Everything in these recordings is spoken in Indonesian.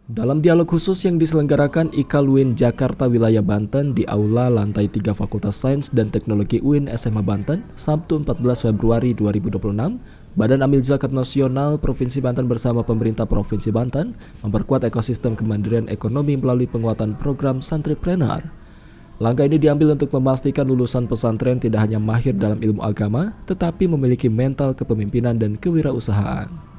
Dalam dialog khusus yang diselenggarakan IKAL UIN Jakarta Wilayah Banten di Aula Lantai 3 Fakultas Sains dan Teknologi UIN SMA Banten, Sabtu 14 Februari 2026, Badan Amil Zakat Nasional Provinsi Banten bersama pemerintah Provinsi Banten memperkuat ekosistem kemandirian ekonomi melalui penguatan program Santripreneur. Langkah ini diambil untuk memastikan lulusan pesantren tidak hanya mahir dalam ilmu agama, tetapi memiliki mental kepemimpinan dan kewirausahaan.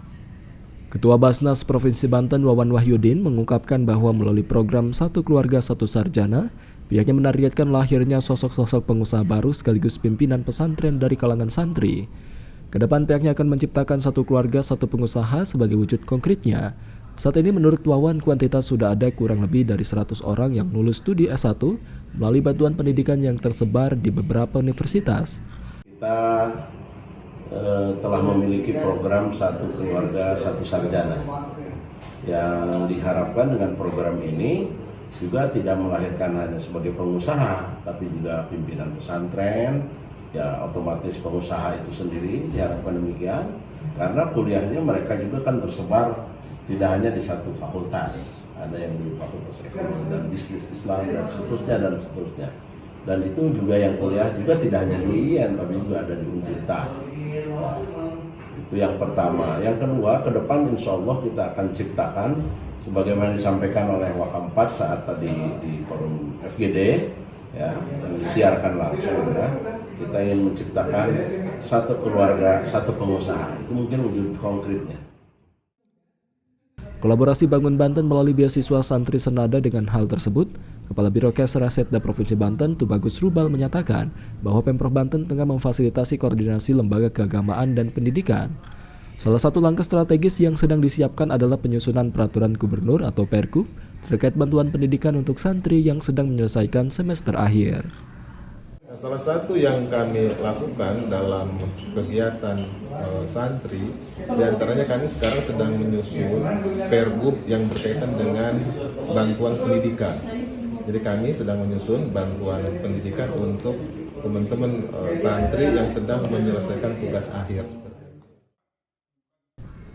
Ketua Basnas Provinsi Banten Wawan Wahyudin mengungkapkan bahwa melalui program Satu Keluarga Satu Sarjana, pihaknya menargetkan lahirnya sosok-sosok pengusaha baru sekaligus pimpinan pesantren dari kalangan santri. Kedepan pihaknya akan menciptakan satu keluarga satu pengusaha sebagai wujud konkretnya. Saat ini menurut Wawan kuantitas sudah ada kurang lebih dari 100 orang yang lulus studi S1 melalui bantuan pendidikan yang tersebar di beberapa universitas. Kita telah memiliki program Satu Keluarga Satu Sarjana yang diharapkan dengan program ini juga tidak melahirkan hanya sebagai pengusaha tapi juga pimpinan pesantren, ya otomatis pengusaha itu sendiri diharapkan demikian karena kuliahnya mereka juga kan tersebar tidak hanya di satu fakultas, ada yang di Fakultas Ekonomi dan Bisnis Islam dan seterusnya. Dan itu juga yang kuliah juga tidak hanya di UIN tapi juga ada di Untirta. Nah, itu yang pertama. Yang kedua, ke depan insya Allah kita akan ciptakan sebagaimana disampaikan oleh Wakampat saat tadi di forum FGD ya, yang disiarkan langsung ya. Kita ingin menciptakan satu keluarga, satu pengusaha. Itu mungkin wujud konkretnya. Kolaborasi Bangun Banten melalui beasiswa santri senada dengan hal tersebut, Kepala Biro Kesra Setda Provinsi Banten Tubagus Rubal menyatakan bahwa Pemprov Banten tengah memfasilitasi koordinasi lembaga keagamaan dan pendidikan. Salah satu langkah strategis yang sedang disiapkan adalah penyusunan peraturan gubernur atau Pergub terkait bantuan pendidikan untuk santri yang sedang menyelesaikan semester akhir. Salah satu yang kami lakukan dalam kegiatan santri, diantaranya kami sekarang sedang menyusun Pergub yang berkaitan dengan bantuan pendidikan. Jadi kami sedang menyusun bantuan pendidikan untuk teman-teman santri yang sedang menyelesaikan tugas akhir.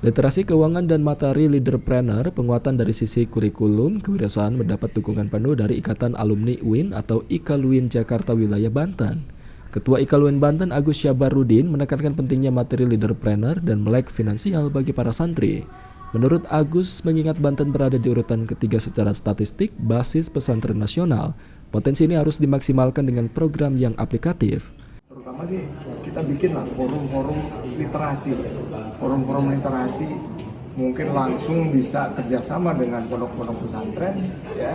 Literasi keuangan dan materi leaderpreneur, penguatan dari sisi kurikulum, kewirausahaan mendapat dukungan penuh dari Ikatan Alumni UIN atau IKAL UIN Jakarta Wilayah Banten. Ketua IKAL UIN Banten Agus Syabarudin menekankan pentingnya materi leaderpreneur dan melek finansial bagi para santri. Menurut Agus, mengingat Banten berada di urutan ketiga secara statistik basis pesantren nasional, potensi ini harus dimaksimalkan dengan program yang aplikatif. Terutama sih kita bikinlah forum-forum literasi, mungkin langsung bisa kerjasama dengan pondok-pondok pesantren, ya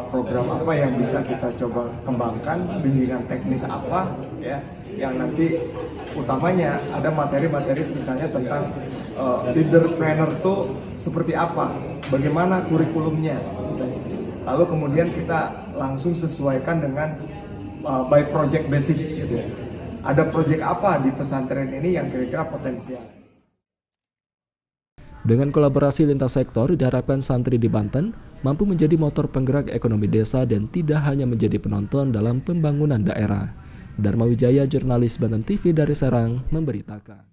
program apa yang bisa kita coba kembangkan, bimbingan teknis apa, ya yang nanti utamanya ada materi-materi misalnya tentang leaderpreneur itu seperti apa, bagaimana kurikulumnya misalnya, lalu kemudian kita langsung sesuaikan dengan by project basis gitu ya. Ada proyek apa di pesantren ini yang kira-kira potensial. Dengan kolaborasi lintas sektor, diharapkan santri di Banten mampu menjadi motor penggerak ekonomi desa dan tidak hanya menjadi penonton dalam pembangunan daerah. Dharma Wijaya, jurnalis Banten TV dari Serang, memberitakan.